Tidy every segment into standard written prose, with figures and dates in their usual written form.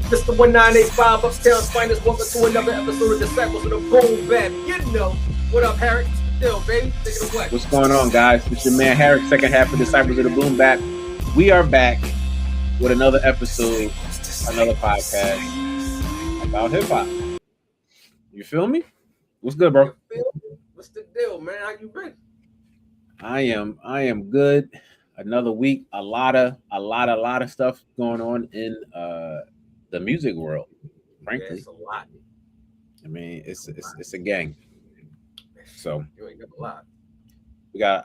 Mr. 1985 Uptown's finest. Welcome to another episode of Disciples of the Boom Bap. You know what up, Harry? Still, baby. Take it away. What's going on, guys? It's your man Harry, second half of Disciples of the Boom Bap. We are back with another episode, another podcast about hip hop. You feel me? What's good, bro? What's the deal, man? How you been? I am good. Another week, a lot of stuff going on in the music world. Frankly, yeah, it's a lot. I mean, it's a gang. So you ain't got a lot.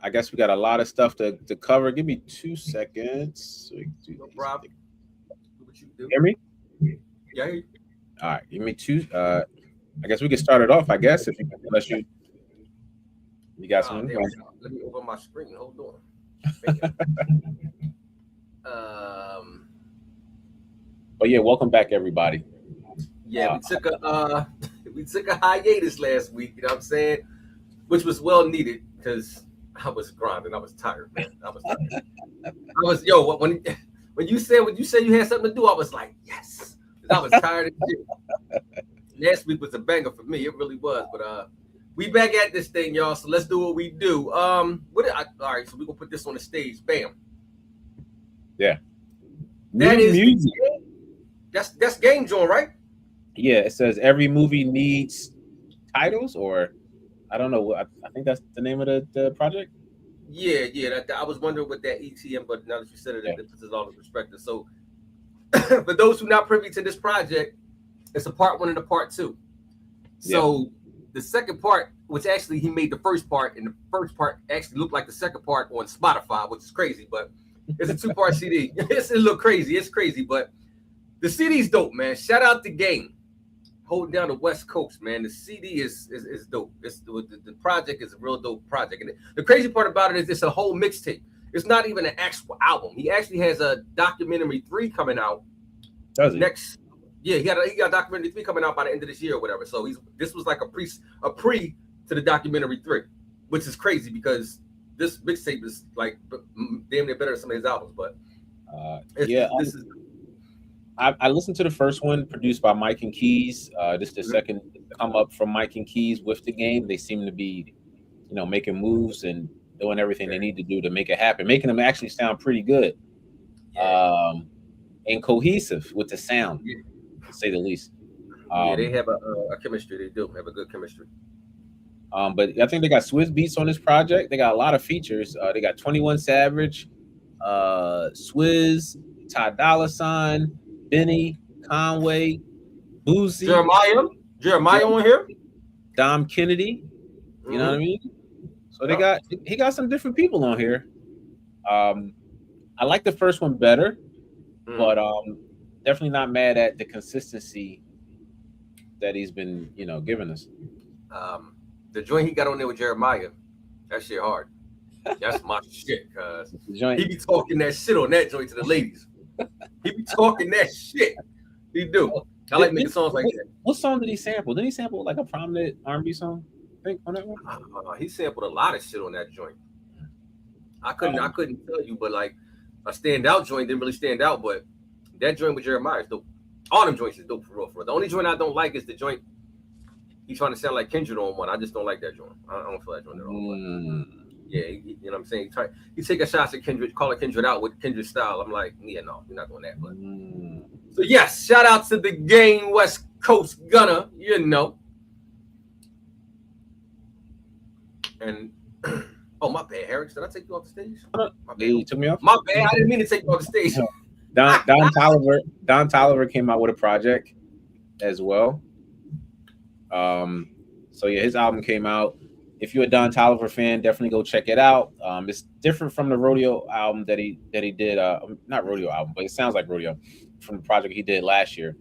I guess we got a lot of stuff to cover. Give me 2 seconds. No problem. Do what you do. Hear me? Yeah. All right. Give me two. I guess we can start it off. I guess unless you got something. Let me open my screen. Hold on. But yeah, welcome back, everybody. Yeah, we took a hiatus last week. You know what I'm saying? Which was well needed because I was grinding. I was tired, man. I was when you said you had something to do, I was like, yes. I was tired of shit. Last week was a banger for me. It really was. But we back at this thing, y'all. So let's do what we do. All right, so we're gonna put this on the stage. Bam. Yeah. That is music. That's Game Joint, right? Yeah, it says every movie needs titles, or I don't know. I think that's the name of the project. Yeah. I was wondering what that ETM, but now that you said it, it puts it all in perspective. So for those who are not privy to this project, it's a part 1 and a part 2. So the second part, which actually he made the first part, and the first part actually looked like the second part on Spotify, which is crazy, but it's a 2-part CD. It look crazy. It's crazy, but the CD's dope, man. Shout out to Game. Holding down the West Coast, man. The CD is dope. The project is a real dope project. And the crazy part about it is it's a whole mixtape. It's not even an actual album. He actually has a documentary 3 coming out. Does he? Next. Yeah, he got documentary 3 coming out by the end of this year or whatever. So this was like a pre to the documentary 3, which is crazy because this mixtape is like damn near better than some of his albums. But I listened to the first one produced by Mike and Keys. This is the second come up from Mike and Keys with the Game. They seem to be, making moves and doing everything they need to do to make it happen, making them actually sound pretty good, and cohesive with the sound, to say the least. They have a chemistry. They do have a good chemistry. But I think they got Swizz Beatz on this project. They got a lot of features. They got 21 Savage, Swizz, Ty Dolla $ign, Benny, Conway, Boosie, Jeremiah on here, Dom Kennedy. You know what I mean? So he got some different people on here. I like the first one better, but definitely not mad at the consistency that he's been, giving us. The joint he got on there with Jeremiah, that shit hard. That's my shit, cuz he be talking that shit on that joint to the ladies. He be talking that shit. He do. I like making songs like that. What song did he sample? Did he sample like a prominent R&B song? I think on that one. He sampled a lot of shit on that joint. I couldn't tell you, but like a standout joint didn't really stand out. But that joint with Jeremiah is dope. All them joints is dope for real. The only joint I don't like is the joint he's trying to sound like Kendrick on one. I just don't like that joint. I don't feel that joint at all. Yeah, you know what I'm saying? He take a shot at Kendrick, call it Kendrick out with Kendrick style. I'm like, yeah, no, you're not doing that. But so yes, shout out to the Game West Coast Gunner, And my bad, Harris. Did I take you off the stage? My bad. You took me off? My bad. I didn't mean to take you off the stage. Don Toliver came out with a project as well. So yeah, his album came out. If you're a Don Toliver fan, definitely go check it out. It's different from the Rodeo album that he did. Not Rodeo album, but it sounds like Rodeo from the project he did last year.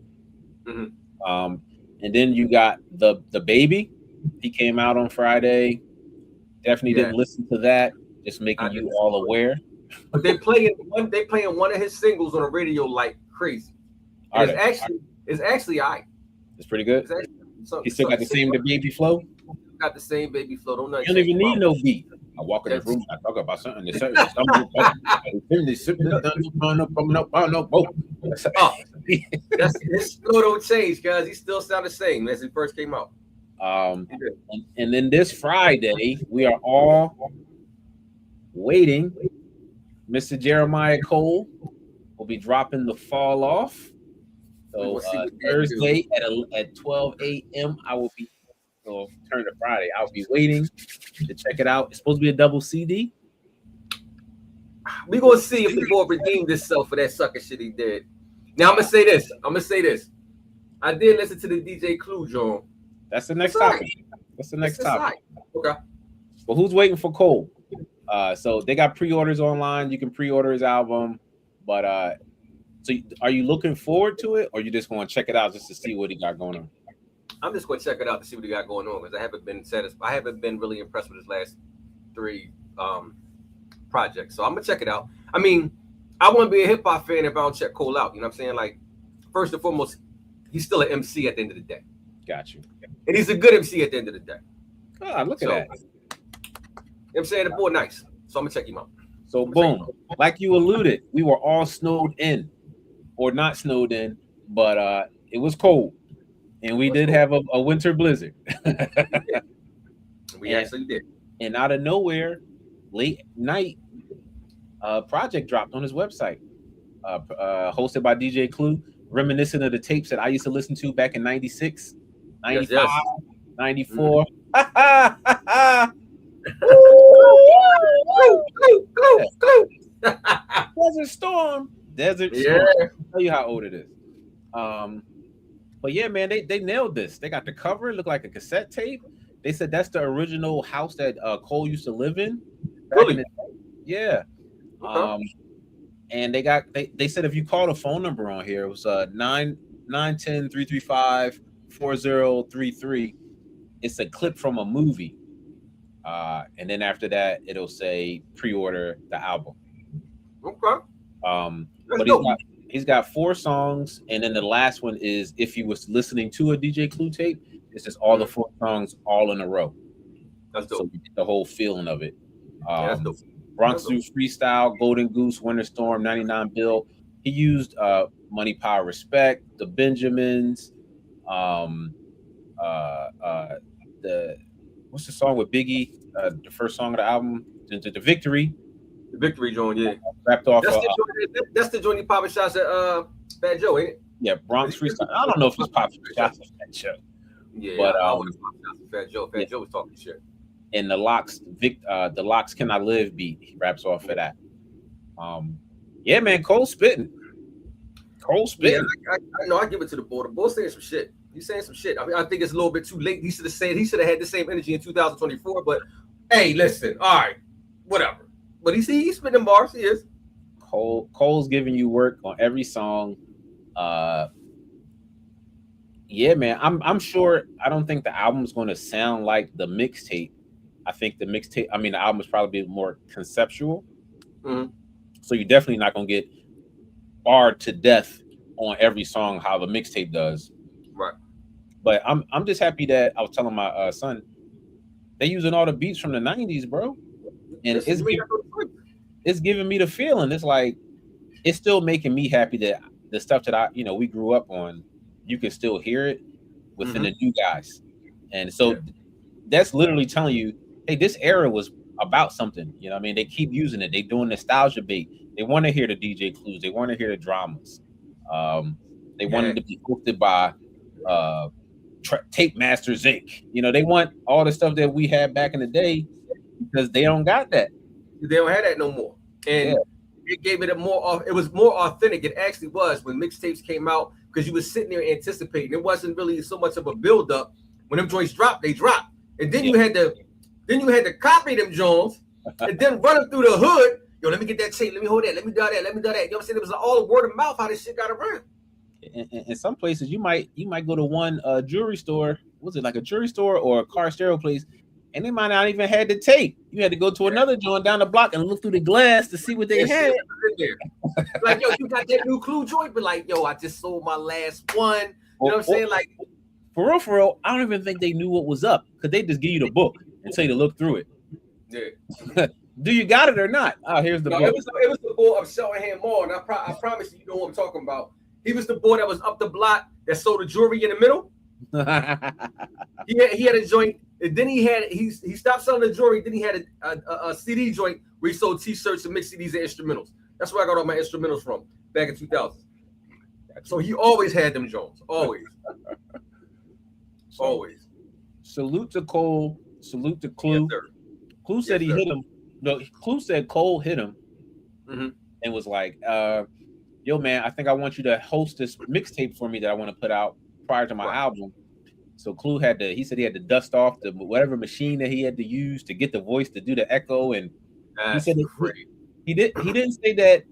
And then you got the Baby. He came out on Friday. Definitely didn't listen to that. Just making you all aware. But they playing one of his singles on the radio like crazy. It's actually all right. It's pretty good. He still got the same Baby flow. Got the same Baby flow. You don't even need no beat. I walk in the room, I talk about something. That's his flow don't change, guys. He still sound the same as he first came out. And then this Friday, we are all waiting. Mr. Jeremiah Cole will be dropping the Fall Off. So Thursday at 12 a.m. I will be turn to Friday. I'll be waiting to check it out. It's supposed to be a double CD. We're gonna see if the boy redeemed himself for that sucker shit he did. Now I'm gonna say this. I did listen to the DJ Clue John. That's the next topic. That's the next topic. Okay. Well, who's waiting for Cole? So they got pre-orders online. You can pre-order his album, but so are you looking forward to it, or you just going to check it out just to see what he got going on? I'm just going to check it out to see what he got going on because I haven't been satisfied. I haven't been really impressed with his last 3 projects, so I'm gonna check it out. I mean, I want to be a hip hop fan if I don't check Cole out. You know what I'm saying? Like, first and foremost, he's still an MC at the end of the day. Got you. And he's a good MC at the end of the day. Oh, look at that. You know what I'm saying? The boy nice. So I'm gonna check him out. So boom, like you alluded, we were all snowed in, or not snowed in, but it was cold, and we did have a winter blizzard. We actually did. And out of nowhere, late night, project dropped on his website, hosted by DJ Clue, reminiscent of the tapes that I used to listen to back in 96, 95, 94. Desert Storm. I'll tell you how old it is. But yeah, man, they nailed this. They got the cover, it looked like a cassette tape. They said that's the original house that Cole used to live in. Really? Yeah. And they said if you call the phone number on here, it was 910-335-4033. It's a clip from a movie. And then after that, it'll say pre-order the album. Okay. But he's got 4 songs, and then the last one is if you was listening to a DJ Clue tape, it's just all the 4 songs all in a row. That's dope. So you get the whole feeling of it. That's dope. Bronx Zoo Freestyle, Golden Goose, Winter Storm, 99 Bill. He used Money, Power, Respect, the Benjamins, what's the song with Biggie? The first song of the album, the Victory. The Victory joint, yeah. Wrapped off. That's the joint he popping shots at Fat Joe, ain't it? Yeah, Bronx Freestyle. I don't know if he's popping shots at Fat Joe. Yeah, but I would have popped shots at Fat Joe. Fat Joe was talking shit. And the Locks Can I Live beat, he raps off of that. Yeah, man, Cole spitting. Yeah, I know. I give it to the boy. The boy saying some shit. He's saying some shit. I mean, I think it's a little bit too late. He should have had the same energy in 2024. But hey, listen, all right, whatever. But he's spitting bars. He is. Cole's giving you work on every song. Yeah, man. I'm sure. I don't think the album's going to sound like the mixtape. I think the album is probably more conceptual. Mm-hmm. So you're definitely not going to get barred to death on every song how the mixtape does. Right. But I'm just happy that I was telling my son they using all the beats from the 90s, bro. And it's giving me the feeling. It's like it's still making me happy that the stuff that we grew up on, you can still hear it within the new guys. And so that's literally telling you, hey, this era was about something. You know what I mean? They keep using it. They doing nostalgia beat. They want to hear the DJ Clues. They want to hear the dramas. They wanted to be hosted by Tape Masters Inc. They want all the stuff that we had back in the day because they don't got that. They don't have that no more. And it gave it it was more authentic. It actually was when mixtapes came out because you was sitting there anticipating. It wasn't really so much of a build up. When them joints dropped, they dropped. And then you had to copy them joints and then run them through the hood. Yo, let me get that tape. Let me hold that. Let me do that. Let me do that. You know what I'm saying? It was all word of mouth how this shit got around. In some places, you might go to one jewelry store. Was it like a jewelry store or a car stereo place? And they might not even had the tape. You had to go to another joint down the block and look through the glass to see what they had. Like, yo, you got that new Clue joint? But like, yo, I just sold my last one. You know what I'm saying? Like, for real, I don't even think they knew what was up because they just give you the book and tell you to look through it. Yeah. Do you got it or not? Oh, here's the book. It was the boy of Shellham Mall, and I promise you know what I'm talking about. He was the boy that was up the block that sold the jewelry in the middle. He had a joint, and then he stopped selling the jewelry. Then he had a CD joint where he sold T-shirts and mixed CDs and instrumentals. That's where I got all my instrumentals from back in 2000. So he always had them Jones, always, always. Salute to Cole. Salute to Clue. Yes, Clue said he hit him. No, Clue said Cole hit him and was like, "Yo, man, I think I want you to host this mixtape for me that I want to put out prior to my album." So Clue he said he had to dust off the whatever machine that he had to use to get the voice to do the echo, and That's he said he didn't say that.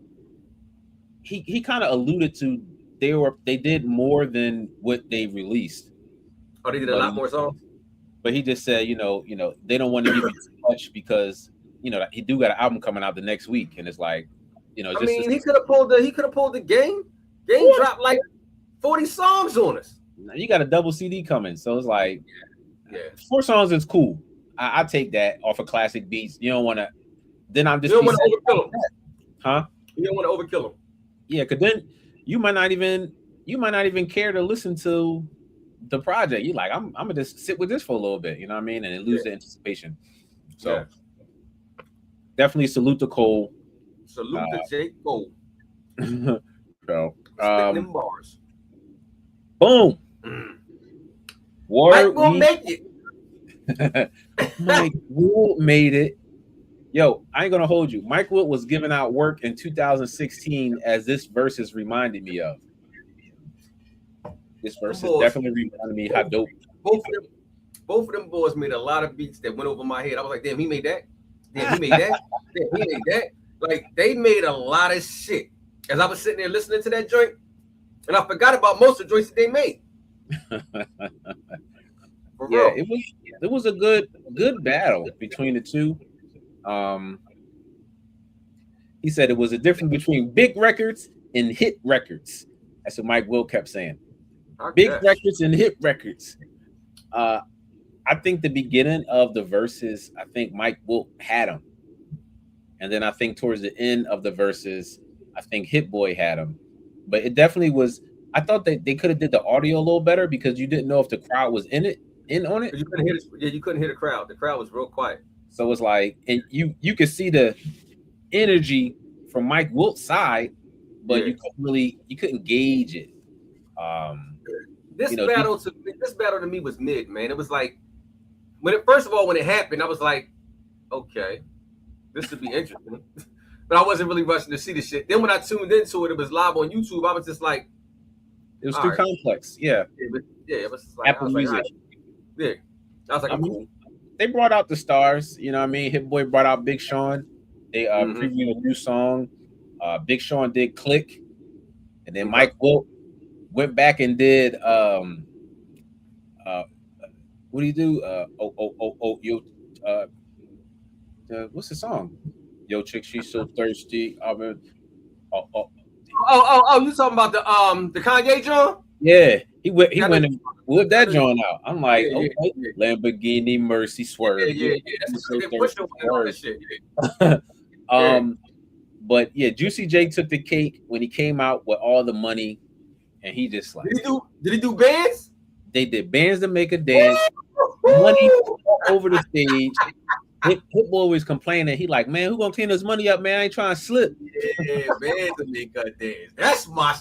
He kind of alluded to they did more than what they released. Oh, they did a lot more songs. But he just said, you know, they don't want to give you too much because he do got an album coming out the next week, and it's like, he could have pulled the Game. Game dropped like 40 songs on us. Now you got a double CD coming, so it's like, 4 songs is cool. I take that off of classic beats. You don't want to. Then I'm just. You don't want to overkill them, huh? You don't want to overkill them. Yeah, because then you might not even care to listen to the project. You like, I'm gonna just sit with this for a little bit, you know what I mean, and then lose the anticipation. So definitely salute to Cole. Salute to J. Cole. So them bars. Boom. Mike will make it. Mike Will made it. Yo, I ain't gonna hold you. Mike Will was giving out work in 2016, as this versus reminded me of. This verse definitely reminded me how dope. Both of them boys made a lot of beats that went over my head. I was like, damn, he made that. Damn, he made that. Damn, he made that. Like, they made a lot of shit. As I was sitting there listening to that joint, and I forgot about most of the joints that they made. Yeah, it was a good battle between the two. He said it was a difference between big records and hit records. That's what Mike Will kept saying. Big records and hit records. I think the beginning of the verses, I think Mike Will had them. And then I think towards the end of the verses, I think Hit Boy had them. But it definitely was, I thought that they could have did the audio a little better because you didn't know if the crowd was in on it. You couldn't hear you couldn't hear the crowd. The crowd was real quiet. So it's like, and you could see the energy from Mike Wilt's side, but you couldn't gauge it. This battle to me was mid, man. It was like when it happened, I was like, okay, this would be interesting. But I wasn't really rushing to see the shit. Then when I tuned into it, it was live on YouTube. I was just like, it was too complex. Yeah. It was just like Apple Music. Yeah. I was like, I'm cool. They brought out the stars, you know what I mean? Hit Boy brought out Big Sean. They previewed a new song. Big Sean did Click. And then Mike Wilt went back and did what do you do? What's the song? Yo, chick, she's so thirsty. You talking about the Kanye John? Yeah, he went and whipped that John out. I'm like, Lamborghini Mercy Swerve. But yeah, Juicy J took the cake when he came out with all the money, and he just like, did he do bands? They did bands to make a dance, money over the stage. Hit Boy was complaining. He like, man, who gonna clean this money up, man? I ain't trying to slip. Yeah, bands to make a dance. That's my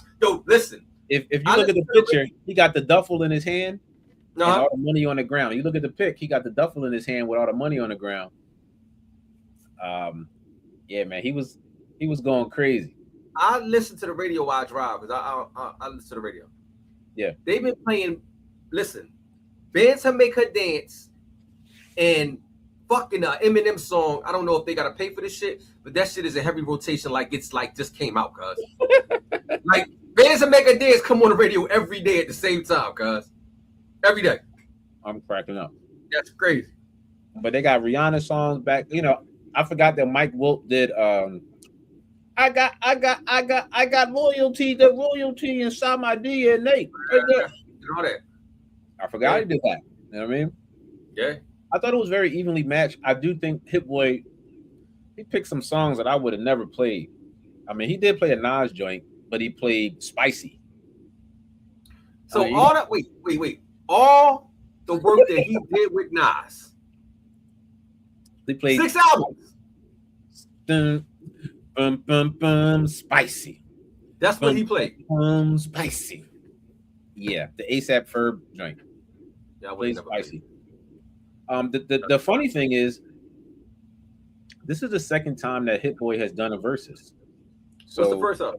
listen. If you look at the picture, he got the duffel in his hand and all the money on the ground. You look at the pic, he got the duffel in his hand with all the money on the ground. Yeah, man, he was going crazy. I listen to the radio while I drive because I listen to the radio. Yeah, they've been playing. Listen, bands to make her dance and fucking Eminem song. I don't know if they gotta pay for this shit, but that shit is a heavy rotation. Like it's like just came out, cuz. Like bands to make a dance come on the radio every day at the same time, cuz. Every day. I'm cracking up. That's crazy. But they got Rihanna songs back. You know, I forgot that Mike Wilt did. I got loyalty. The royalty inside my DNA. All that. I forgot he did that. You know what I mean? Yeah. I thought it was very evenly matched. I do think Hit Boy, he picked some songs that I would have never played. I mean, he did play a Nas joint, but he played Spicy. So all that wait. All the work that he did with Nas. They played 6 albums. Spicy. That's what he played. Spicy. Yeah, the ASAP Ferg joint. Yeah, played Spicy. The funny thing is, this is the second time that Hit Boy has done a versus. So what's the first time?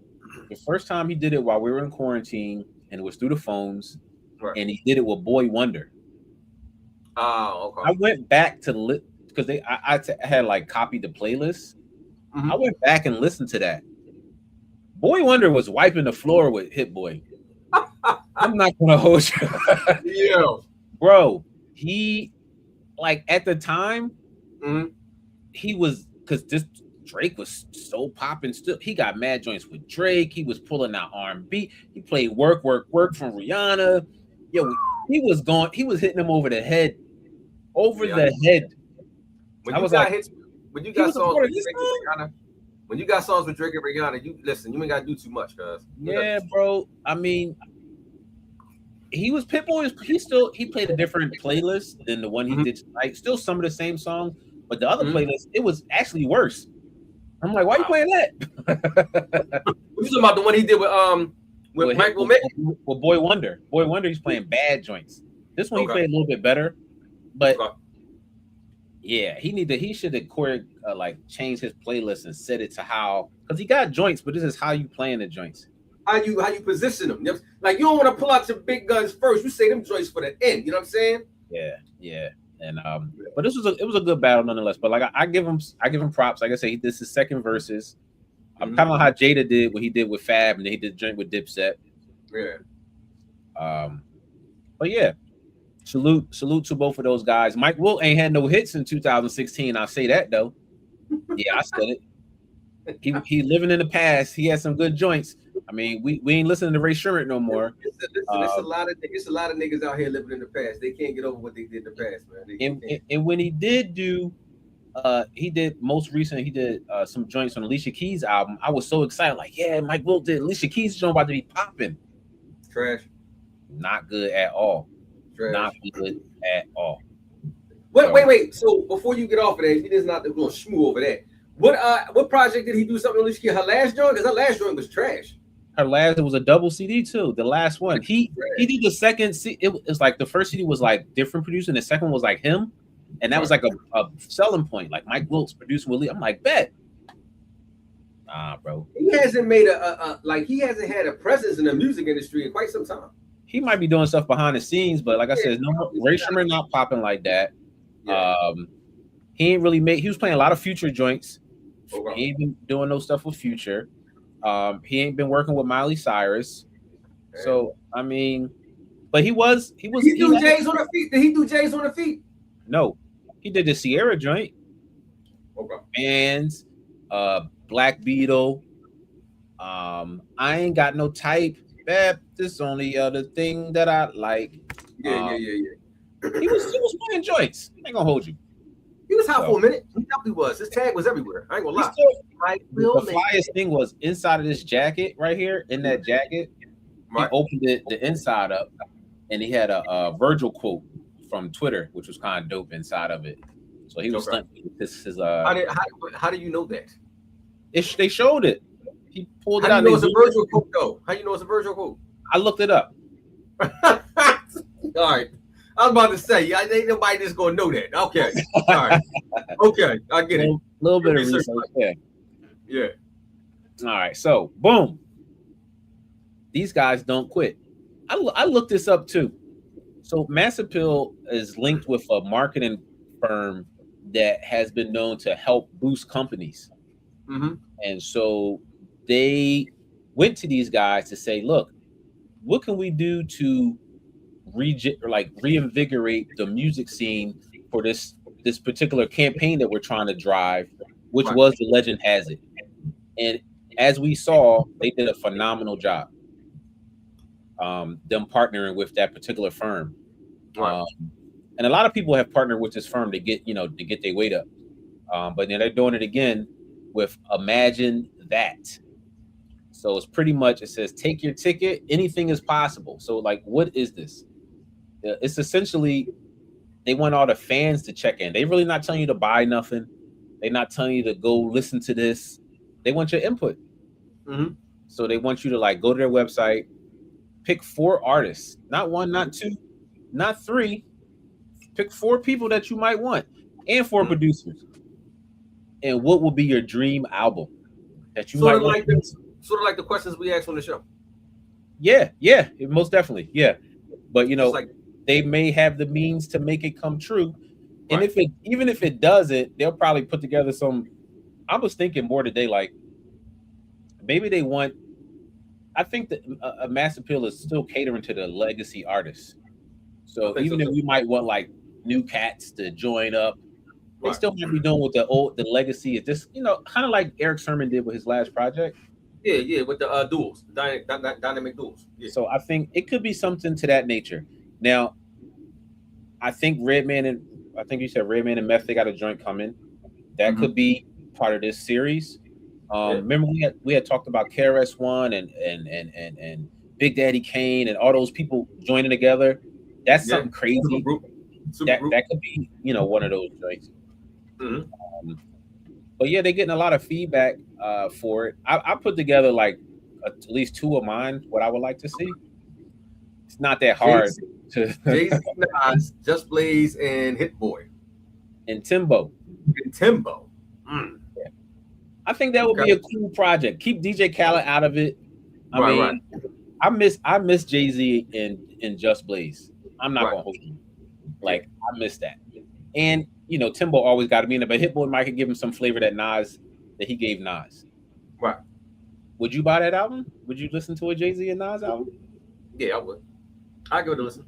The first time he did it while we were in quarantine, and it was through the phones, right. And he did it with Boy Wonder. Oh, okay. I went back to because I had like copied the playlist. Mm-hmm. I went back and listened to that. Boy Wonder was wiping the floor with Hit Boy. I'm not gonna hold you. Yeah, bro. He like at the time, he was because this Drake was so popping. Still, he got mad joints with Drake. He was pulling out R&B. He played "Work, Work, Work" from Rihanna. Yo, he was going. He was hitting him over the head. The head. When you got songs with Drake and Rihanna, when you got songs with Drake and Rihanna, you listen. You ain't got to do too much, cuz. Yeah, bro. I mean, he was Pitbull. He played a different playlist than the one he did tonight. Still some of the same songs, but the other playlist it was actually worse. I'm like, why are you playing that? You talking about the one he did with Michael Mick? With Boy Wonder. Boy Wonder, he's playing bad joints. This one he played a little bit better, but yeah, he should have changed his playlist and set it to how, because he got joints, but this is how you playing the joints. How you position them. Like, you don't want to pull out your big guns first. You say them joints for the end. You know what I'm saying? Yeah. And but it was a good battle nonetheless. But like I give him props. Like I say, this is second versus. I'm kind of how Jada did what he did with Fab, and then he did drink with Dipset. Yeah. But yeah, salute to both of those guys. Mike Wilt ain't had no hits in 2016. I'll say that though. Yeah, I said it. He living in the past. He had some good joints. I mean, we ain't listening to Ray Sherman no more. It's a lot of niggas out here living in the past. They can't get over what they did in the past, man. And when he did do, he did some joints on Alicia Keys' album. I was so excited, like, yeah, Mike Wilt did Alicia Keys' joint about to be popping. Trash. Not good at all. Trash. Not good at all. Wait. So before you get off of that, you just not going to shmoo over that. What project did he do something on Alicia Keys? Her last joint? Because her last joint was trash. It was a double CD too. The last one, he did the second. It was like the first CD was like different producer, and the second one was like him, and that was like a selling point. Like Mike Wilt's producing with Lee. I'm like, bet. Nah, bro. He hasn't made he hasn't had a presence in the music industry in quite some time. He might be doing stuff behind the scenes, but like I said, no, Ray Sherman not popping like that. Yeah. He ain't really he was playing a lot of Future joints. Okay. He ain't been doing no stuff with Future. He ain't been working with Miley Cyrus. Okay. So I mean, but he do J's on the feet. Did he do J's on the feet? No. He did the Sierra joint. Okay. Bands, Black Beetle. I ain't got no type. This only other thing that I like. Yeah. He was playing joints. I ain't gonna hold you. He was hot for a minute. He definitely was. His tag was everywhere. I ain't gonna lie. The flyest thing was inside of this jacket right here. In that jacket, he opened the inside up, and he had a Virgil quote from Twitter, which was kind of dope inside of it. So he was stunting. How do you know that? They showed it. He pulled it out. How do you know it's a Virgil quote though? How you know it's a Virgil quote? I looked it up. All right. I was about to say, ain't nobody just gonna know that. Okay, all right, okay, I get it. A little bit of research. Yeah. All right, so boom. These guys don't quit. I looked this up too. So Mass Appeal is linked with a marketing firm that has been known to help boost companies, and so they went to these guys to say, "Look, what can we do to reinvigorate the music scene for this particular campaign that we're trying to drive, which was The Legend Has It." And as we saw, they did a phenomenal job. Them partnering with that particular firm. And a lot of people have partnered with this firm to get their weight up. But then they're doing it again with Imagine That. So it's pretty much, it says take your ticket, anything is possible. So like, what is this? It's essentially they want all the fans to check in. They really not telling you to buy nothing. They're not telling you to go listen to this. They want your input. Mm-hmm. So they want you to like go to their website, pick 4 artists, not 1, not 2, not 3. Pick 4 people that you might want and 4 producers. And what will be your dream album that you sort might of like sort of like the questions we asked on the show. Yeah, most definitely. Yeah. But they may have the means to make it come true. And even if it doesn't, they'll probably put together some. I was thinking more today, like maybe they want. I think that a Mass Appeal is still catering to the legacy artists. So even if we might want like new cats to join up, they still might be doing with the legacy. Is this kind of like Eric Sermon did with his last project. Yeah, with the duels, dynamic duels. Yeah. So I think it could be something to that nature. Now, I think Redman and Meth, they got a joint coming. That could be part of this series. Remember we had talked about KRS-One and Big Daddy Kane and all those people joining together. That's something crazy. That could be one of those joints. Mm-hmm. But yeah, they're getting a lot of feedback for it. I put together like at least 2 of mine. What I would like to see. It's not that hard. Jay-Z, Nas, Just Blaze, and Hit Boy, and Timbo. Mm. Yeah. I think that would be a cool project. Keep DJ Khaled out of it. I miss Jay-Z and Just Blaze. I'm not gonna hold you. Like I miss that. And Timbo always got to be in it, but Hit Boy might give him some flavor that he gave Nas. Right. Would you buy that album? Would you listen to a Jay-Z and Nas album? Yeah, I would. I'd give it a listen.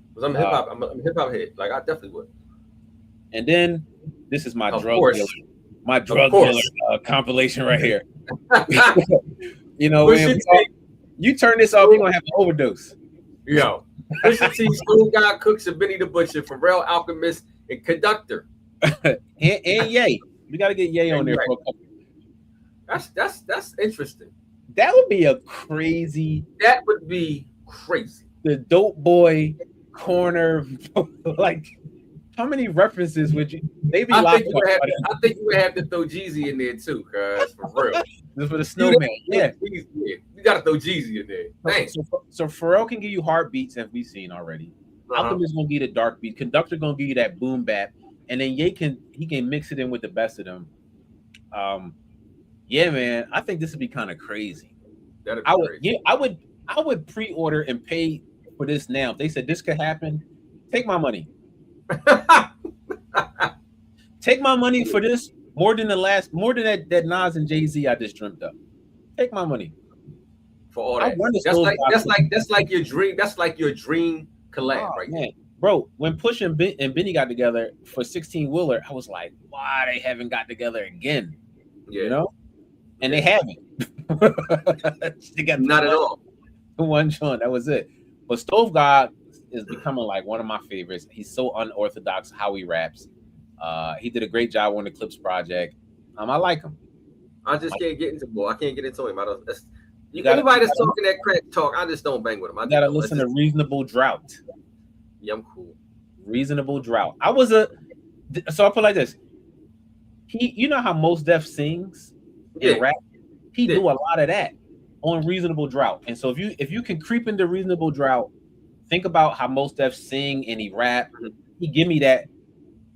Because I'm a hip hop. I'm a hip hop head. Like I definitely would. And then this is my drug dealer compilation right here. You turn this off, you're gonna have an overdose. Yo, Pusha T, School God Cooks, and Benny the Butcher, Pharrell Alchemist, and Conductor. and Ye. We gotta get Ye on there for a couple. That's interesting. That would be crazy. The Dope Boy corner, like how many references would you? Maybe I think you would have to throw Jeezy in there too, cuz for real. Just for the snowman, you gotta throw Jeezy in there. Thanks. So Pharrell can give you heartbeats, as we've seen already. Alchemist gonna give you the dark beat. Conductor gonna give you that boom bap, and then Ye can mix it in with the best of them. Yeah, man, I think this would be kind of crazy. I would pre-order and pay for this now. If they said this could happen, take my money. Take my money for this more than that Nas and Jay-Z I just dreamt up. Take my money for all that. That's like your dream. That's like your dream collab, right? Man, bro, when Push and Benny got together for 16 Wheeler, I was like, why they haven't got together again? Yeah. And they haven't. They got not at all. One joint, that was it. But Stove God is becoming like one of my favorites. He's so unorthodox how he raps. He did a great job on the Clips project. I like him. I just can't get into boy. I can't get into him. Anybody that's talking that crack talk, I just don't bang with him. I gotta listen to Reasonable Drought. Yeah, I'm cool. Reasonable Drought. So I'll put it like this. You know how Mos Def sings and rap? He do a lot of that on Reasonable Drought. And so if you can creep into Reasonable Drought, think about how Mos Def sing and he rap. He give me that,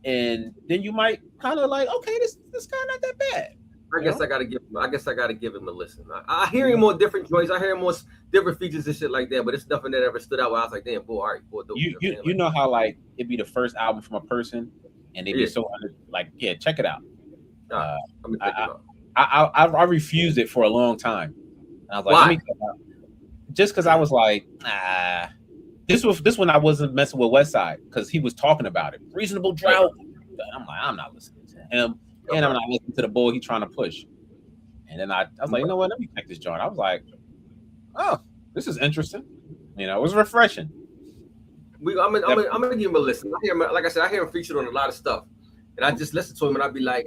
and then you might kind of like, okay, this guy not that bad. I guess I gotta give him a listen. I hear him on different joints. I hear him on different features and shit like that. But it's nothing that ever stood out where I was like, damn, boy, all right, boy. You know how like it'd be the first album from a person, and they'd be so check it out. I refused it for a long time. And I was like, let me check it out. Just because I was like, this one I wasn't messing with Westside because he was talking about it. Reasonable Drought. I'm like, I'm not listening to him. And I'm not listening to the boy he's trying to push. And then I was like, you know what? Let me check this joint. I was like, oh, this is interesting. It was refreshing. I'm gonna give him a listen. Like I said, I hear him featured on a lot of stuff, and I just listen to him, and I'd be like,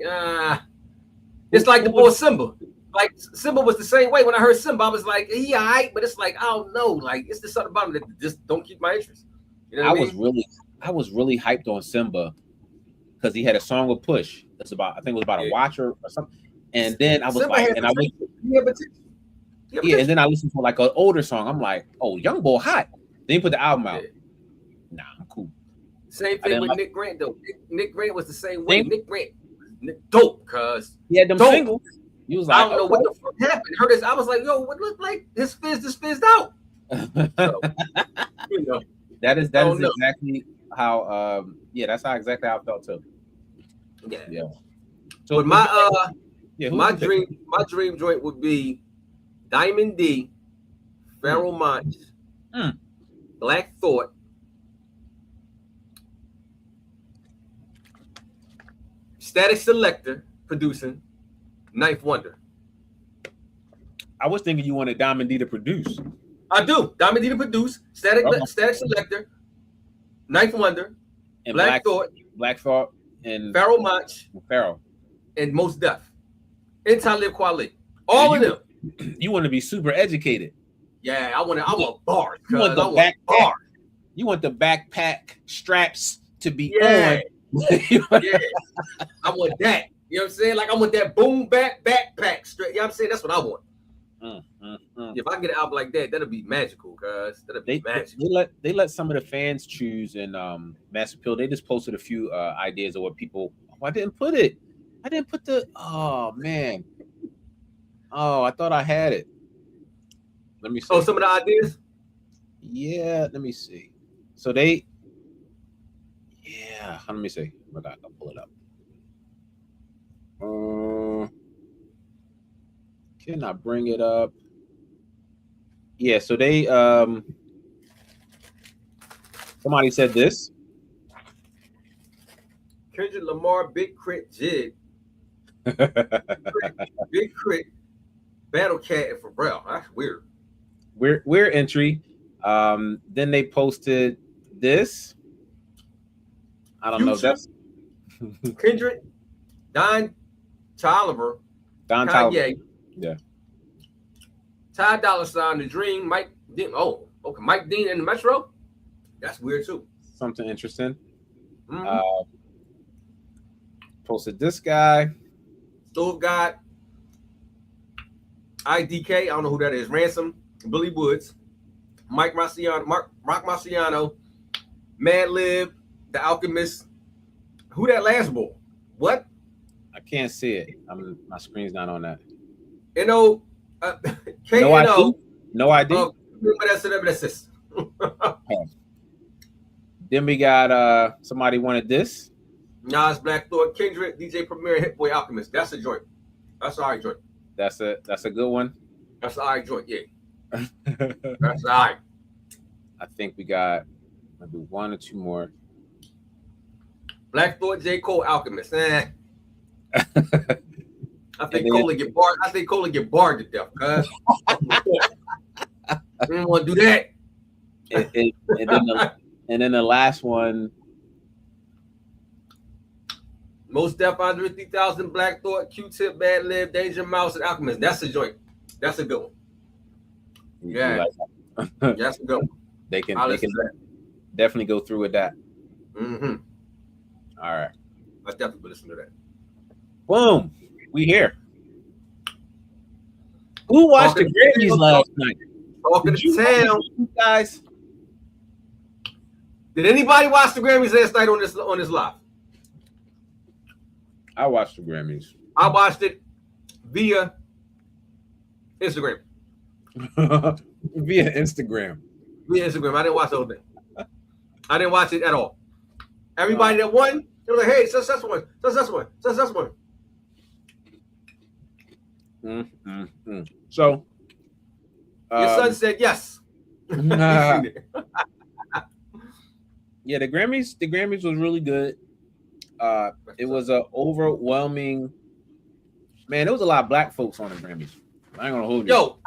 it's like the boy Simba. Like Simba was the same way. When I heard Simba, I was like, he all right, but it's like I don't know. Like it's just something about him that just don't keep my interest. You know what I was really hyped on Simba because he had a song with Push. That's about, I think it was about a watcher or something. And then I was Simba like, and I was, and then I listened to like an older song. I'm like, oh, Young Boy hot. Then he put the album out. Nah, I'm cool. Same thing with Nick Grant though. Nick Grant was the same way. Nick Grant, dope, cuz he had them singles. He was like, I don't know what the fuck happened. Heard this, I was like, yo, what looked like his fizz just fizzed out. So, you know, that is exactly how that's how exactly how I felt too. Yeah. So but my dream joint would be Diamond D, Pharoah Monch, Black Thought, Static Selector producing, Ninth Wonder. I was thinking you wanted Diamond D to produce. I do. Diamond D to produce, Static Selector, Ninth Wonder, and Black Thought, and Pharoah Monch, and Mos Def, and Talib Kweli. All of them. You want to be super educated. Yeah, I want bars. You want the backpack. You want the backpack straps to be on. Yeah, I want that. You know what I'm saying? Like I want that boom backpack strap. You know what I'm saying? That's what I want. If I get an album like that, that'll be magical, cuz that'll be magical. They let some of the fans choose, and Master Pill, they just posted a few ideas of what people. Oh, I didn't put it. I didn't put the. Oh man. Oh, I thought I had it. Let me see. Oh, some of the ideas. Yeah, let me see. So they. Yeah, let me see. I got to pull it up. Can I bring it up? Yeah, so they somebody said this. Kendrick Lamar, Big Crit, Jid. Big Crit, Battle Cat, and Pharrell. That's weird. Weird entry. Then they posted this. I don't know. That's Kendrick, Don Toliver, Kanye. Yeah. Ty Dolla $ign, The Dream, Mike Dean. Oh, okay. Mike Dean and the Metro. That's weird too. Something interesting. Posted this guy. Stove God. IDK. I don't know who that is. Ransom. Billy Woods. Rock Marciano. Madlib. The Alchemist. Who that last boy? What? I can't see it. My screen's not on that. No idea. That's Then we got somebody wanted this. Nas, Black Thought, Kendrick, DJ Premier, Hit Boy, Alchemist. That's a joint. That's all right joint. That's a good one. That's all right joint. Yeah. That's all right. I think we got maybe one or two more. Black Thought, J. Cole, Alchemist. I think Cole get barred. I think Cole get barred to death, cuz. I didn't want to do that. And then the last one. Mos Def, Andre 3000, Black Thought, Q-Tip, Madlib, Danger Mouse, and Alchemist. That's a joint. That's a good one. Yeah. That's a good one. They can definitely go through with that. Mm-hmm. All right. Let's definitely listen to that. Boom. We here. Who watched the Grammys last night? Talking to town, guys. Did anybody watch the Grammys last night on this live? I watched the Grammys. I watched it via Instagram. Via Instagram. I didn't watch the whole thing. I didn't watch it at all. Everybody that won, they were like, "Hey, success one. So, your son said yes. Yeah, the Grammys was really good. It was an overwhelming. Man, there was a lot of black folks on the Grammys. I ain't gonna hold you. Yo,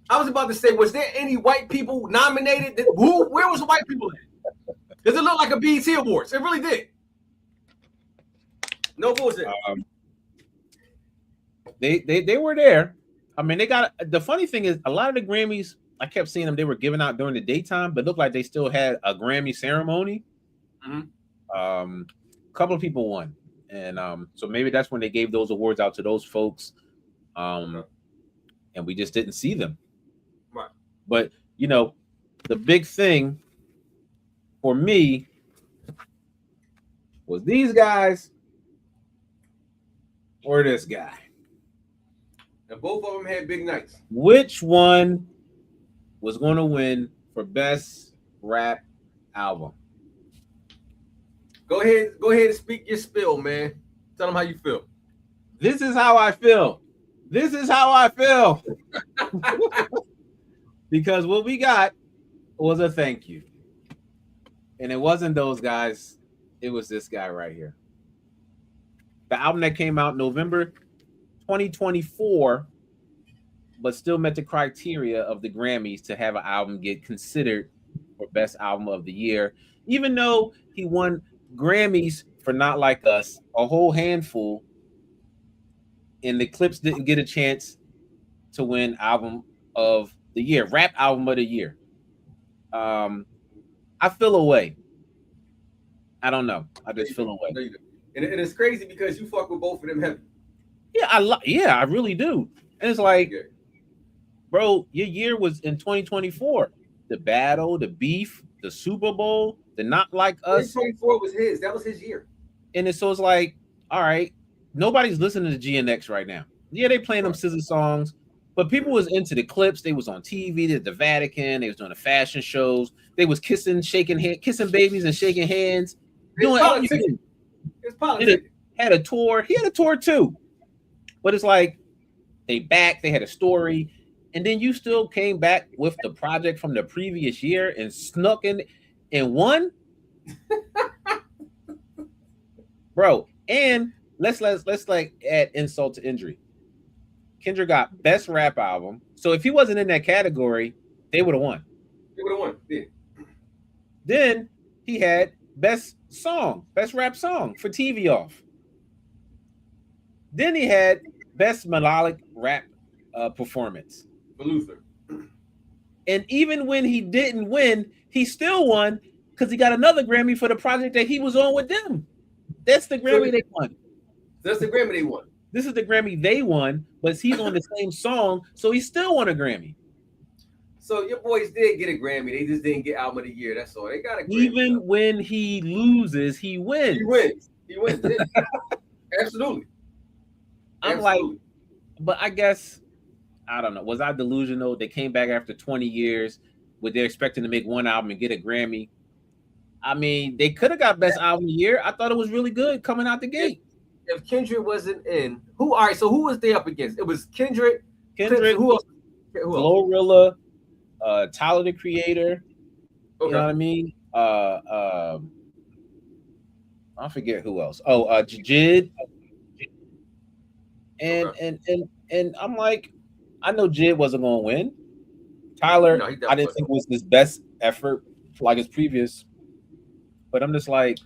I was about to say, was there any white people nominated? Where was the white people at? Does it look like a BET Awards? It really did. No bullshit. They were there. I mean, they got the funny thing is a lot of the Grammys. I kept seeing them. They were giving out during the daytime, but it looked like they still had a Grammy ceremony. Mhm. A couple of people won, and so maybe that's when they gave those awards out to those folks. And we just didn't see them. Right. But you know, the big thing for me was these guys or this guy. And both of them had big nights. Which one was going to win for best rap album? Go ahead and speak your spill, man. Tell them how you feel. This is how I feel. This is how I feel. Because what we got was a thank you. And it wasn't those guys. It was this guy right here. The album that came out November 2024, but still met the criteria of the Grammys to have an album get considered for best album of the year, even though he won Grammys for Not Like Us, a whole handful, and the Clips didn't get a chance to win album of the year, rap album of the year. I feel away. I don't know. I just feel away. And it's crazy because you fuck with both of them heavy. Yeah, I really do. And it's like, bro, your year was in 2024. The battle, the beef, the Super Bowl, the Not Like Us. 2024 was his. That was his year. And it's like, all right, nobody's listening to GNX right now. Yeah, they playing them SZA songs, but people was into the Clips. They was on TV. They did the Vatican. They was doing the fashion shows. They was kissing babies and shaking hands. Doing everything. It's politics. Had a tour. He had a tour too. But it's like they had a story, and then you still came back with the project from the previous year and snuck in and won. Bro, and let's like add insult to injury. Kendrick got best rap album. So if he wasn't in that category, they would have won. They would have won. Yeah. Then he had best rap song for TV Off. Then he had best melodic rap performance for Luther. And even when he didn't win, he still won because he got another Grammy for the project that he was on with them. That's the Grammy they won. That's the Grammy they won. This is the Grammy they won, but he's on the same song, so he still won a Grammy. So your boys did get a Grammy. They just didn't get album of the year. That's all. They got a Grammy. Even when he loses, he wins. He wins. Absolutely. I'm like, but I guess, I don't know. Was I delusional? They came back after 20 years. They're expecting to make one album and get a Grammy. I mean, they could have got best album of the year. I thought it was really good coming out the gate. If Kendrick wasn't in, who? All right, so who was they up against? It was Kendrick, who else? Glorilla, Tyler the Creator. Okay. You know what I mean? I forget who else. Oh, Jid. And I'm like, I know Jid wasn't going to win. Tyler, no, I didn't think was his best effort like his previous. But I'm just like.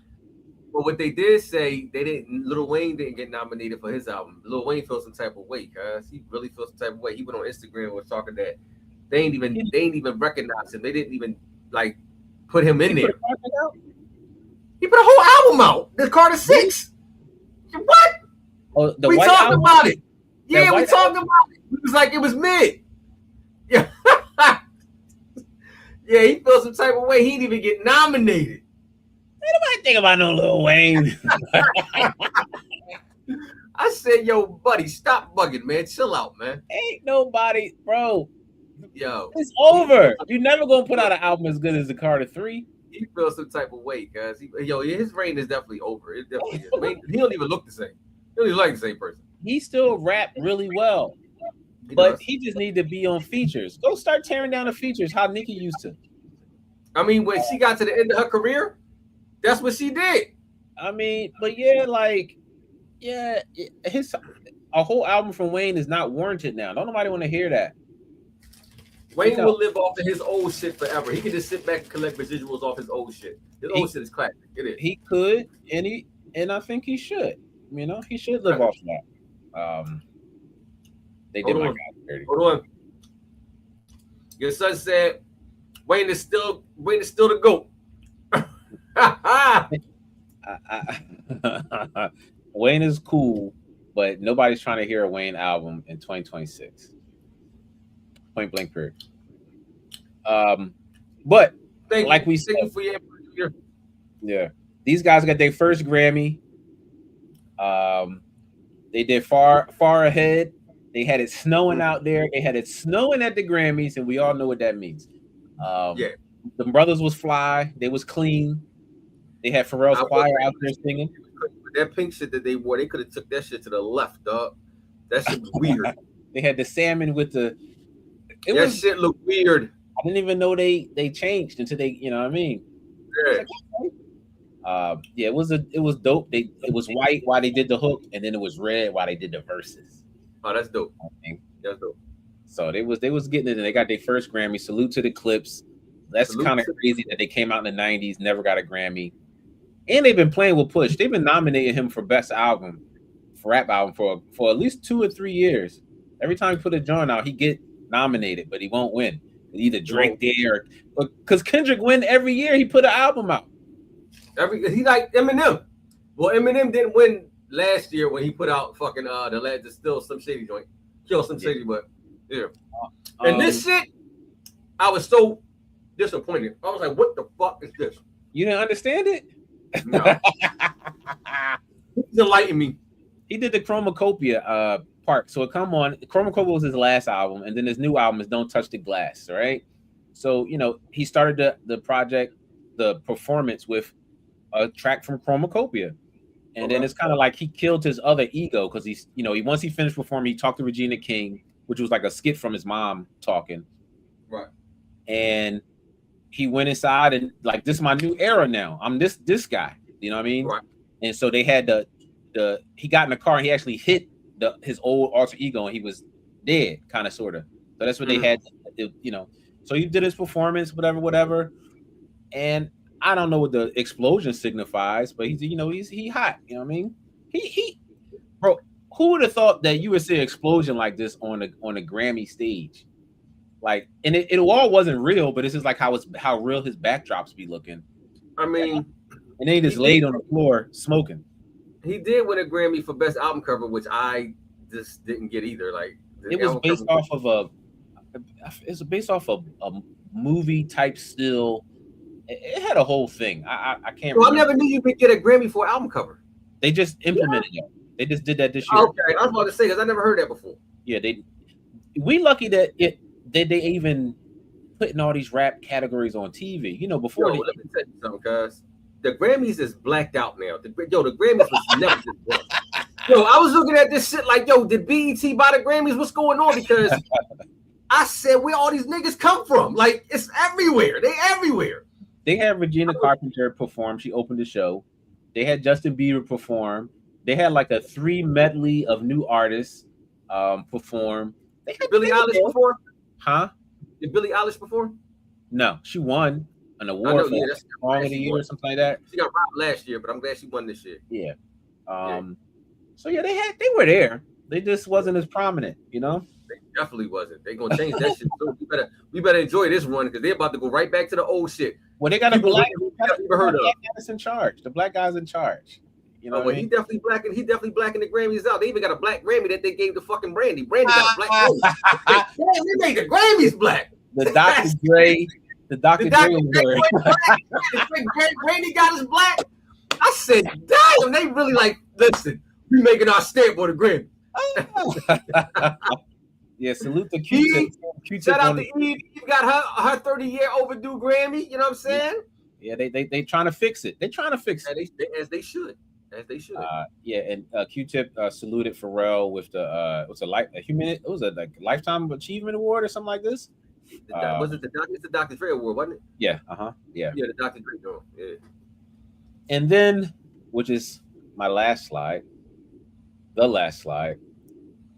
Well, what they did say, Lil Wayne didn't get nominated for his album. Lil Wayne feels some type of way, guys. He really feels some type of way. He went on Instagram and was talking that they ain't even recognize him. They didn't even like put him in there. He put a whole album out. The Carter 6. What? Oh, we talked about it. Yeah, we talked about it. It was like it was mid. Yeah. Yeah, he feels some type of way. He didn't even get nominated. Nobody think about no Lil Wayne. I said, yo, buddy, stop bugging, man. Chill out, man. Ain't nobody, bro. Yo. It's over. You're never going to put out an album as good as the Carter 3. He feels some type of way, guys. His reign is definitely over. It definitely is. He don't even look the same. He don't even like the same person. He still rap really well. But he just need to be on features. Go start tearing down the features how Nicki used to. I mean, when she got to the end of her career, that's what she did. I mean, but yeah, like, yeah, a whole album from Wayne is not warranted now. Don't nobody want to hear that. Wayne will live off of his old shit forever. He can just sit back and collect residuals off his old shit. His old shit is classic. It is. He could, and I think he should. You know, he should live off that. They did my guy dirty. Hold on. Your son said Wayne is still the GOAT. Wayne is cool, but nobody's trying to hear a Wayne album in 2026. Point blank period. But Thank we said, for your yeah, these guys got their first Grammy. They did far ahead. They had it snowing out there. They had it snowing at the Grammys, and we all know what that means. The brothers was fly. They was clean. They had Pharrell's choir out there singing. That pink shit that they wore, they could have took that shit to the left, dog. That shit was weird. They had the salmon with the. Shit looked weird. I didn't even know they changed until they, you know what I mean? Yeah. It was dope. It was white while they did the hook, and then it was red while they did the verses. Oh, that's dope. That's dope. So they was getting it, and they got their first Grammy. Salute to the Clips. That's kind of crazy that they came out in the 90s, never got a Grammy. And they've been playing with Push. They've been nominating him for best album, for rap album for at least 2 or 3 years. Every time he put a joint out, he get nominated, but he won't win. Either Drake there, or because Kendrick win every year. He put an album out. He like Eminem. Well, Eminem didn't win last year when he put out fucking the Still Some Shady joint. Kill Some Shady, but yeah. And this shit, I was so disappointed. I was like, what the fuck is this? You didn't understand it? No. He's enlightened me. He did the Chromacopia part. So it come on. Chromacopia was his last album, and then his new album is Don't Touch the Glass, right? So, he started the project, the performance with a track from Chromacopia. And then it's kind of like he killed his other ego because he's, once he finished performing, he talked to Regina King, which was like a skit from his mom talking. Right. And he went inside and like, this is my new era now. I'm this guy. You know what I mean? Right. And so they had he got in the car and he actually hit his old alter ego and he was dead, kind of, sort of. So that's what they had, So he did his performance, whatever. And I don't know what the explosion signifies, but he's he hot. You know what I mean? He bro, who would have thought that you would see an explosion like this on a Grammy stage? Like, and it all wasn't real, but it's just like how real his backdrops be looking. I mean, and then he just laid on the floor smoking. He did win a Grammy for best album cover, which I just didn't get either. Like, it was based off of a movie type still. It had a whole thing. I can't. Well, I never knew you could get a Grammy for an album cover. They just implemented it. They just did that this year. Okay, I was about to say because I never heard that before. Yeah, we lucky that they even putting all these rap categories on TV. Before. Let me tell you something, guys. The Grammys is blacked out now. The Grammys was never this black. I was looking at this shit like, did BET buy the Grammys? What's going on? Because I said, where all these niggas come from? Like, it's everywhere. They everywhere. They had Regina Carpenter perform. She opened the show. They had Justin Bieber perform. They had like a 3 medley of new artists perform. They had Billie Eilish perform? Huh? Did Billie Eilish perform? No, she won an award for Song of the Year or something like that. She got robbed last year, but I'm glad she won this year. Yeah. So yeah, they were there. They just wasn't as prominent, They definitely wasn't. They gonna change that shit too. We better enjoy this one because they're about to go right back to the old shit. Well, they got a black guy's in charge. The black guy's in charge. He definitely blacking. He definitely blacking the Grammys out. They even got a black Grammy that they gave to fucking Brandy. Brandy got a black Grammy. They made the Grammys black. The Dr. Dre award. Brandy got his black. I said, damn, they really like. Listen, we making our stamp on the Grammy. Yeah, salute to Q-Tip. Shout out to Eve. Eve got her 30-year overdue Grammy. You know what I'm saying? Yeah, they trying to fix it. They're trying to fix it. As they should. And Q-Tip saluted Pharrell with the it was a Lifetime Achievement Award or something like this. Was it the Dr. Dre Award, wasn't it? Yeah. Yeah. Yeah, the Dr. Dre Award. Yeah. And then, which is my last slide, the last slide.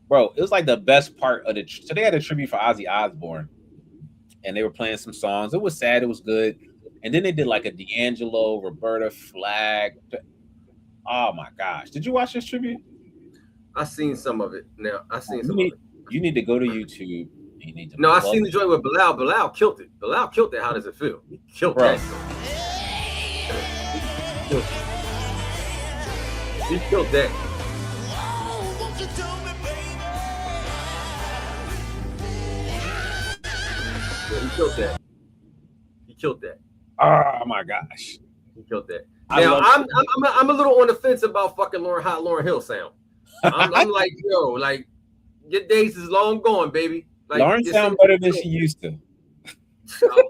Bro, it was like the best part of so they had a tribute for Ozzy Osbourne, and they were playing some songs. It was sad, it was good, and then they did like a D'Angelo, Roberta Flack. Oh my gosh, did you watch this tribute? I seen some of it. Now I seen some. You need to go to YouTube. You need to. No, I seen the joint with Bilal. Bilal killed it. Bilal killed it. How does it feel? He killed that. He killed that. Yeah, he killed that. He killed that. Oh my gosh. He killed that. Now I'm a little on the fence about fucking Lauryn Hill sound. I'm like, yo, like your days is long gone, baby. Like, Lauren sound better than she used to.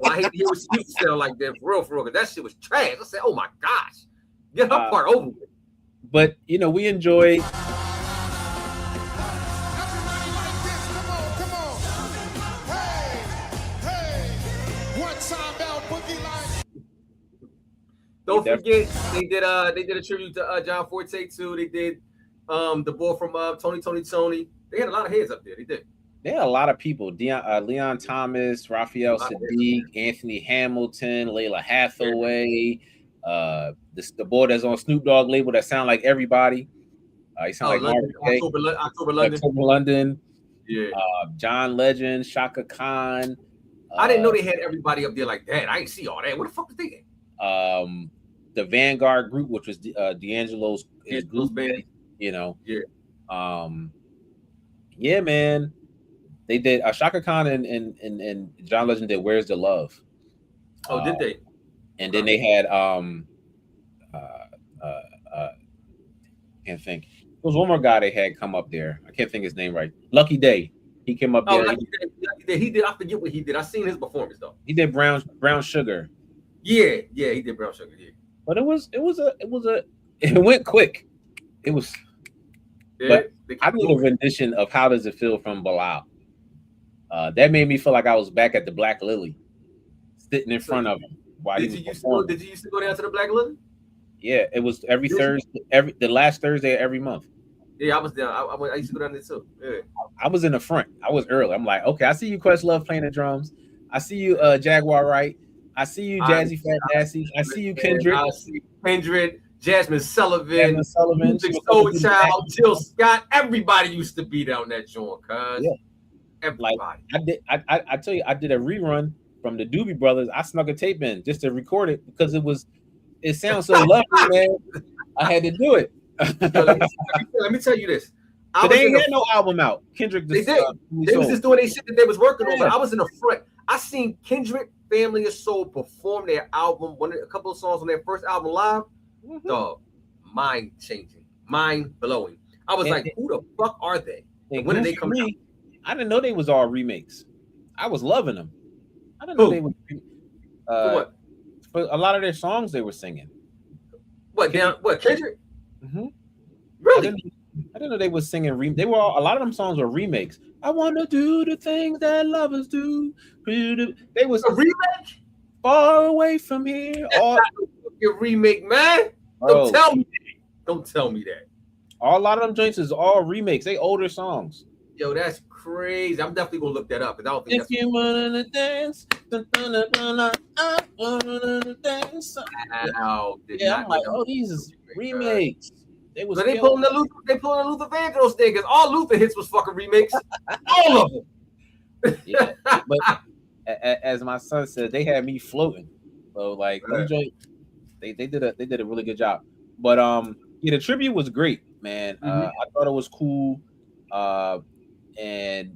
I hate to hear what she used to sound like that for real, because that shit was trash. I said, oh my gosh, get her part over with. But you know, we enjoy. Don't forget, they did a tribute to John Forte too. They did the boy from Tony. They had a lot of heads up there. They did. They had a lot of people: Leon Thomas, Raphael Sadiq, Anthony Hamilton, Layla Hathaway. The boy that's on Snoop Dogg label that sound like everybody. He sound like October London. Yeah. John Legend, Shaka Khan. I didn't know they had everybody up there like that. I didn't see all that. What the fuck was they? The Vanguard group, which was D'Angelo's group band, you know. Yeah. Yeah, man. They did Shaka Khan and John Legend did Where's the Love? Oh, did they? And then they had can't think. There was one more guy they had come up there. I can't think his name right. Lucky Day. He came up there. Lucky Day. He did. I forget what he did. I seen his performance though. He did Brown Sugar. Yeah, he did Brown Sugar. Yeah. But it went quick. It was. Yeah, but I need a rendition of How Does It Feel from Bilal. That made me feel like I was back at the Black Lily, sitting in front of him while he was performing. Did you used to go down to the Black Lily? Yeah, it was every Thursday, the last Thursday of every month. Yeah, I was down. I used to go down there too. Yeah. I was in the front. I was early. I'm like, okay, I see you, Questlove, playing the drums. I see you, Jaguar Wright. I see you, Jazzy Fat Nasty. I see you, Kendrick. I see Kendrick, Jasmine Sullivan, Music Soul Child, Jill Scott. Everybody used to be down that joint, cuz. Yeah. Everybody. Like, I tell you, I did a rerun from the Doobie Brothers. I snuck a tape in just to record it because it sounds so lovely, man. I had to do it. Yo, let me tell you this. But they ain't had no album out. Kendrick they did. They was just doing their shit that they was working on. But I was in the front. I seen Kendrick, Family of Soul perform their album, a couple of songs on their first album live. Dog, mind changing, mind blowing. I was like, who the fuck are they? And when did they come out? I didn't know they was all remakes. I was loving them. I didn't know they were. For what? For a lot of their songs they were singing. What Kendrick? Mm-hmm. Really? I didn't know they were singing. A lot of them songs were remakes. I want to do the things that lovers do. They was a remake. Far away from here. Your remake, man. Bro, Don't tell me that. A lot of them joints is all remakes. They older songs. Yo, that's crazy. I'm definitely gonna look that up. Because I don't think if you wanna dance, I'm like, oh, these is remakes. They pulling the Luther Vandross thing because all Luther hits was fucking remakes. All of them. Yeah, but as my son said, they had me floating. So like, they did a really good job. But the tribute was great, man. I thought it was cool. And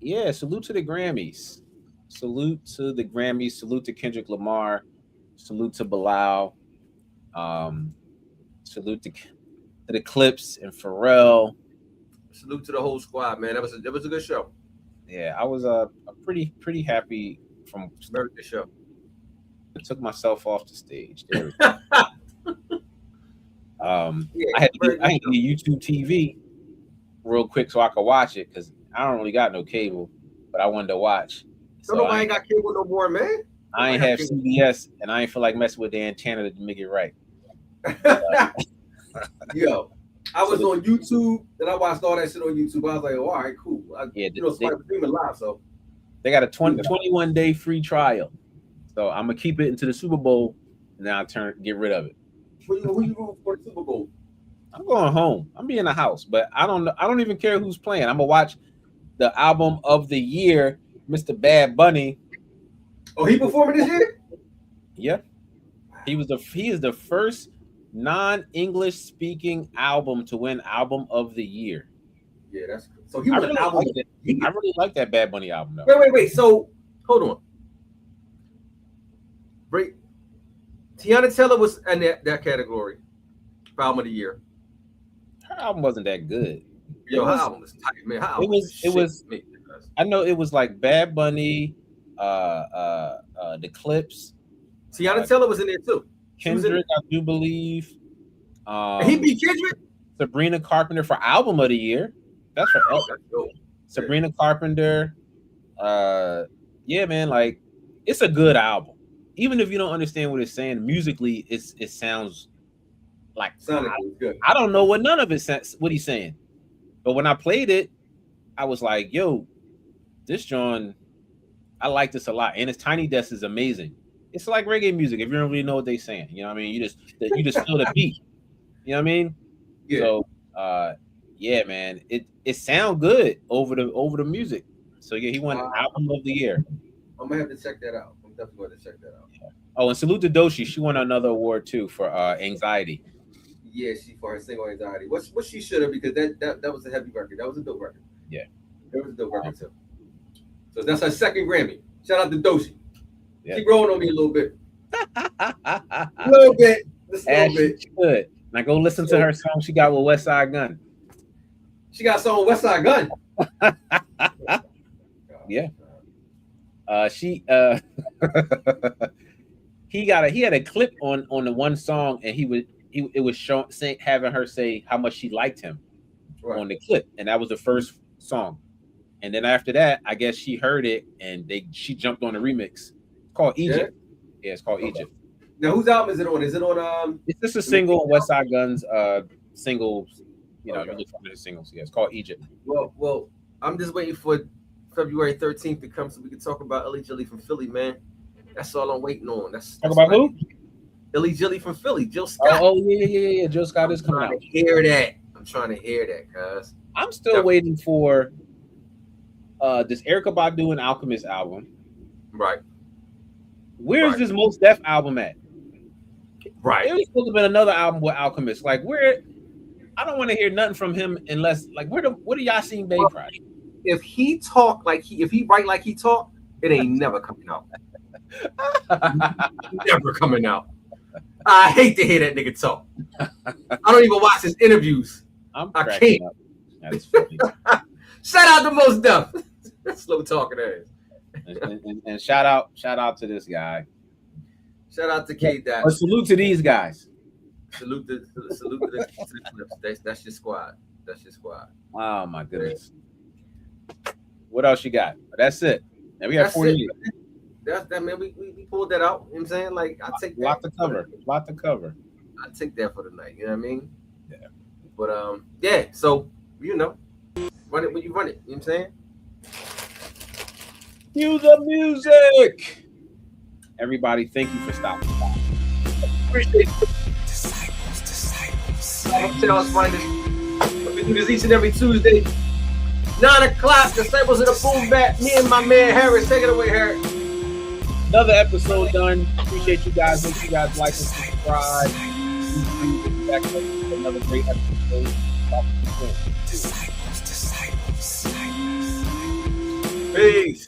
yeah, salute to the Grammys. Salute to the Grammys. Salute to Kendrick Lamar. Salute to Bilal. Salute to the Clips and Pharrell. Salute to the whole squad, man. That was a good show. Yeah, I was pretty happy from very good show. I took myself off the stage. I had to get YouTube TV real quick so I could watch it because I don't really got no cable, but I wanted to watch. So nobody ain't got cable no more, man. I ain't have CBS, and I ain't feel like messing with the antenna to make it right. Yo, I was on YouTube, and I watched all that shit on YouTube. I was like, oh, all right, cool. Streaming live, so they got a 21-day free trial. So I'm gonna keep it into the Super Bowl, and then I'll get rid of it. Who you rooting for the Super Bowl? I'm going home. I'm being in the house, but I don't even care who's playing. I'm gonna watch. the album of the year, Mr. Bad Bunny. Oh, he performing this year? Yeah, he is the first non-English speaking album to win album of the year. Yeah, that's so. He won album. I really like that Bad Bunny album. Though. Wait. So hold on. Right. Tiana Taylor was in that category for album of the year. Her album wasn't that good. Her album was tight, man. It was. I know it was like Bad Bunny, the Clips. Tiana Taylor was in there too. Kendrick, I do believe. He beat Kendrick. Sabrina Carpenter for album of the year. That's for Sabrina Carpenter. Yeah, man, like it's a good album. Even if you don't understand what it's saying musically, it sounds like good. I don't know what none of it says what he's saying, but when I played it, I was like, "Yo, this John, I like this a lot." And his Tiny Desk is amazing. It's like reggae music. If you don't really know what they're saying, you know what I mean. You just feel the beat. You know what I mean? Yeah. So, yeah, man, it sounds good over the music. So yeah, he won album of the year. I'm gonna have to check that out. I'm definitely going to check that out. Yeah. Oh, and salute to Doshi. She won another award too for Anxiety. Yeah, for her single Anxiety. What she should have, because that was a heavy record. That was a dope record. Yeah, it was a dope record too. So that's her second Grammy. Shout out to Doshi. Yeah. Keep growing on me a little bit. A little bit. Just a little bit. Good. Now go listen to her song she got with Westside Gun. She got a song with Westside Gun. Yeah. He had a clip on the one song, and it was having her say how much she liked him on the clip, and that was the first song. And then after that, I guess she heard it and she jumped on the remix. It's called Egypt. Yeah, it's called Egypt. Now, whose album is it on? Is it on It's just a single, Westside Gun's singles. You know, you look for the singles. Yeah, it's called Egypt. Well, I'm just waiting for February 13th to come so we can talk about Illy Jilly from Philly, man. That's all I'm waiting on. That's talk about who? Illy Jilly from Philly, Jill Scott. Oh yeah. Jill Scott is coming out. I'm trying to hear that, cuz. I'm still waiting for this Erykah Badu and Alchemist album. Right. Where's this Most Def album at? Right. There was supposed to have been another album with Alchemist. Like, where? I don't want to hear nothing from him unless, like, what do y'all seen Babe Project? If he write like he talk, it ain't never coming out. Never coming out. I hate to hear that nigga talk. I don't even watch his interviews. I can't. That's funny. Shout out to Most Def. Slow talking ass. And shout out to this guy. Shout out to K. Dot. But salute to these guys. Salute to the Clips. That's your squad. That's your squad. Oh my goodness. What else you got? That's it. And we got 40 minutes. That's that, man. We pulled that out. You know what I'm saying? Like, I take that. Lot to cover. I take that for the night. You know what I mean? Yeah. But yeah. So run it when you run it. You know what I'm saying? Cue the music. Everybody, thank you for stopping by. Appreciate it. Disciples. Hotel's finest. We do this each and every Tuesday. 9 o'clock. Disciples of the Boom Bat. Me and my man Harris. Take it away, Harris. Another episode done. Appreciate you guys. Make sure you guys like and subscribe. We'll be back with another great episode. Peace.